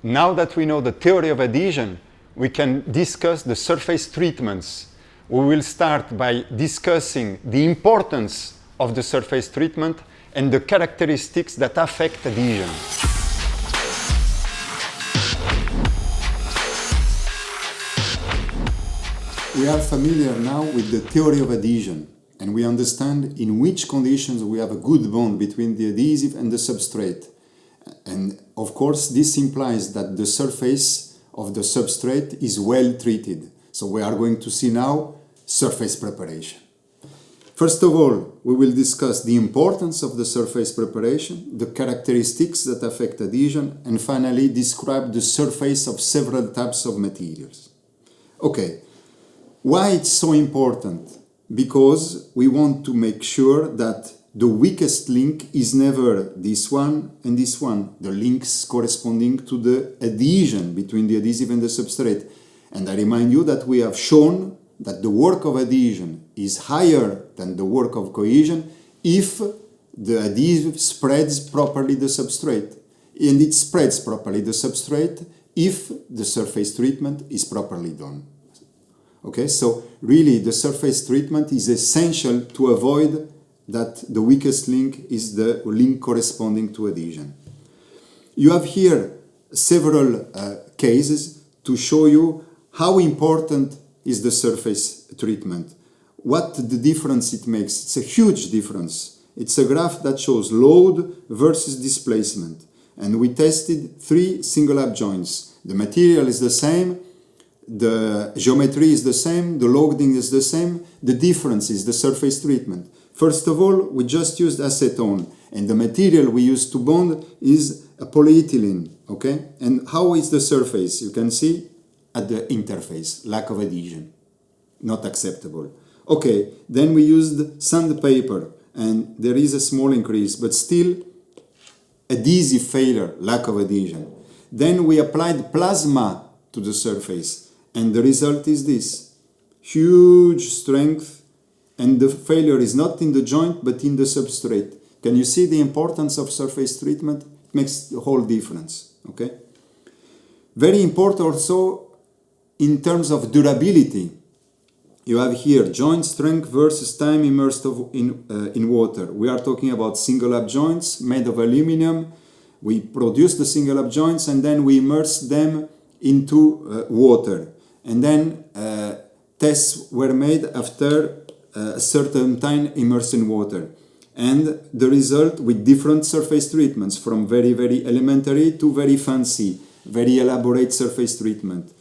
Now that we know the theory of adhesion, we can discuss the surface treatments. We will start by discussing the importance of the surface treatment and the characteristics that affect adhesion. We are familiar now with the theory of adhesion, and we understand in which conditions we have a good bond between the adhesive and the substrate. And of course, this implies that the surface of the substrate is well treated. So we are going to see now surface preparation. First of all, we will discuss the importance of the surface preparation, the characteristics that affect adhesion, and finally describe the surface of several types of materials. Okay. Why it's so important? Because we want to make sure that the weakest link is never this one and this one, the links corresponding to the adhesion between the adhesive and the substrate. And I remind you that we have shown that the work of adhesion is higher than the work of cohesion if the adhesive spreads properly the substrate. And it spreads properly the substrate if the surface treatment is properly done. Okay, so really the surface treatment is essential to avoid that the weakest link is the link corresponding to adhesion. You have here several cases to show you how important is the surface treatment, what the difference it makes. It's a huge difference. It's a graph that shows load versus displacement. And we tested 3 single lap joints. The material is the same, the geometry is the same, the loading is the same, the difference is the surface treatment. First of all, we just used acetone, and the material we used to bond is a polyethylene, okay? And how is the surface? You can see at the interface, lack of adhesion, not acceptable. Okay, then we used sandpaper, and there is a small increase, but still adhesive failure, lack of adhesion. Then we applied plasma to the surface. And the result is this, huge strength, and the failure is not in the joint but in the substrate. Can you see the importance of surface treatment? It makes the whole difference, okay? Very important also in terms of durability. You have here joint strength versus time immersed in water. We are talking about single lap joints made of aluminum. We produce the single lap joints and then we immerse them into water. And then tests were made after a certain time immersed in water. And the result with different surface treatments, from very, very elementary to very fancy, very elaborate surface treatment,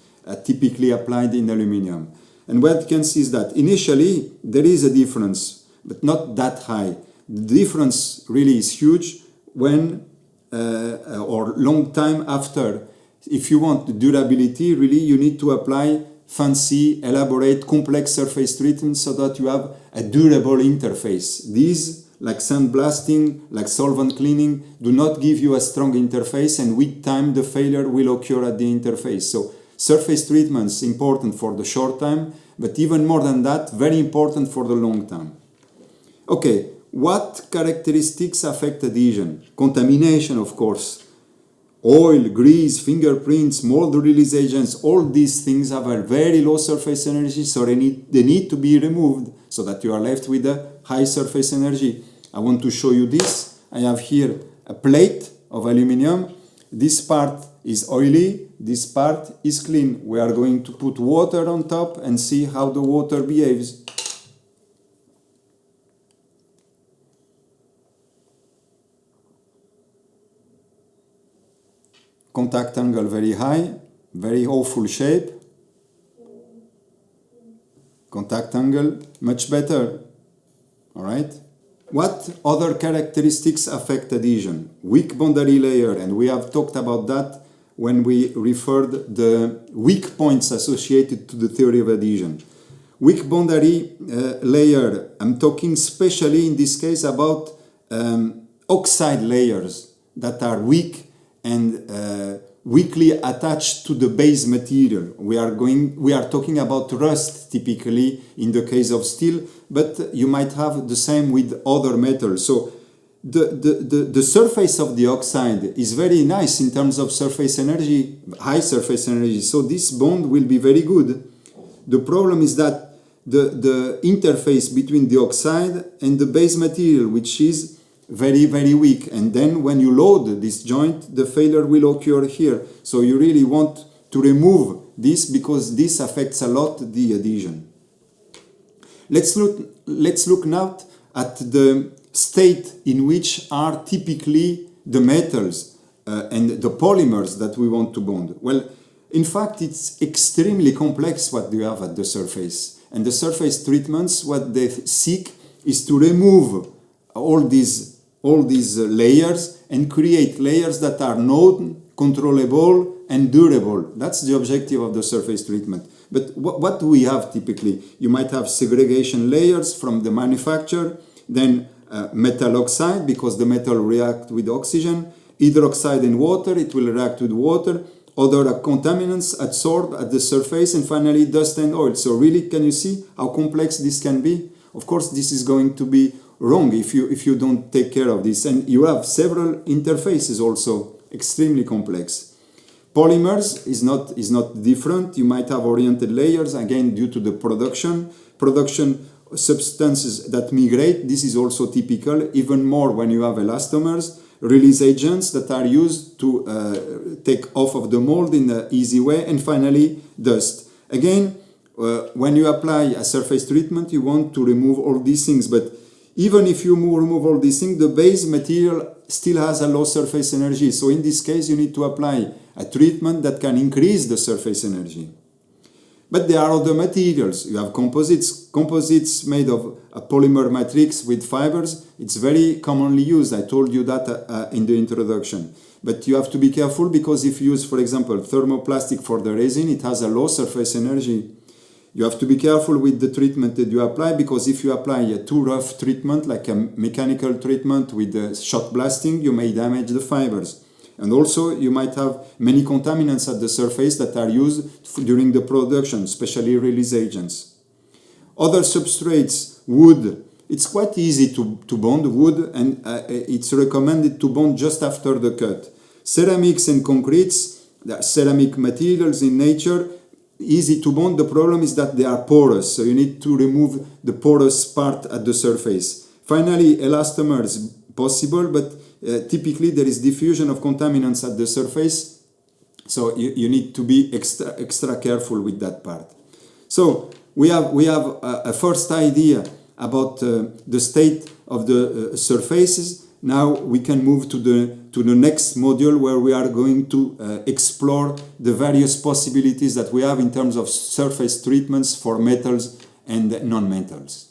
typically applied in aluminum. And what you can see is that initially there is a difference, but not that high. The difference really is huge when, or long time after. If you want the durability, really you need to apply fancy, elaborate, complex surface treatments so that you have a durable interface. These, like sandblasting, like solvent cleaning, do not give you a strong interface, and with time the failure will occur at the interface. So surface treatments important for the short time, but even more than that, very important for the long time. Okay, what characteristics affect adhesion? Contamination, of course. Oil, grease, fingerprints, mold release agents, all these things have a very low surface energy, so they need to be removed so that you are left with a high surface energy. I want to show you this. I have here a plate of aluminum. This part is oily, this part is clean. We are going to put water on top and see how the water behaves. Contact angle very high, very awful shape. Contact angle much better. All right. What other characteristics affect adhesion? Weak boundary layer, and we have talked about that when we referred the weak points associated to the theory of adhesion. Weak boundary layer, I'm talking especially in this case about oxide layers that are weak and weakly attached to the base material. We are talking about rust typically in the case of steel, but you might have the same with other metals. So the surface of the oxide is very nice in terms of surface energy, high surface energy, so this bond will be very good. The problem is that the interface between the oxide and the base material, which is very, very weak, and then when you load this joint, the failure will occur here. So you really want to remove this because this affects a lot the adhesion. Let's look now at the state in which are typically the metals and the polymers that we want to bond. Well, in fact, it's extremely complex what you have at the surface. And the surface treatments, what they seek is to remove all these layers and create layers that are known, controllable, and durable. That's the objective of the surface treatment. But what do we have typically? You might have segregation layers from the manufacturer, then metal oxide, because the metal reacts with oxygen, hydroxide and water, it will react with water, other contaminants adsorbed at the surface, and finally dust and oil. So really, can you see how complex this can be? Of course, this is going to be wrong if you don't take care of this. And you have several interfaces also, extremely complex. Polymers is not different. You might have oriented layers, again, due to the production substances that migrate. This is also typical, even more when you have elastomers, release agents that are used to take off of the mold in an easy way, and finally dust. Again, when you apply a surface treatment, you want to remove all these things, but even if you remove all these things, the base material still has a low surface energy. So in this case, you need to apply a treatment that can increase the surface energy. But there are other materials. You have composites made of a polymer matrix with fibers. It's very commonly used. I told you that in the introduction. But you have to be careful because if you use, for example, thermoplastic for the resin, it has a low surface energy. You have to be careful with the treatment that you apply, because if you apply a too rough treatment, like a mechanical treatment with shot blasting, you may damage the fibers. And also, you might have many contaminants at the surface that are used during the production, especially release agents. Other substrates, wood. It's quite easy to bond wood, and it's recommended to bond just after the cut. Ceramics and concretes, they are ceramic materials in nature, easy to bond. The problem is that they are porous, so you need to remove the porous part at the surface. Finally, elastomers, possible, but typically there is diffusion of contaminants at the surface, so you need to be extra careful with that part. So we have a first idea about the state of the surfaces. Now we can move to the next module, where we are going to explore the various possibilities that we have in terms of surface treatments for metals and non-metals.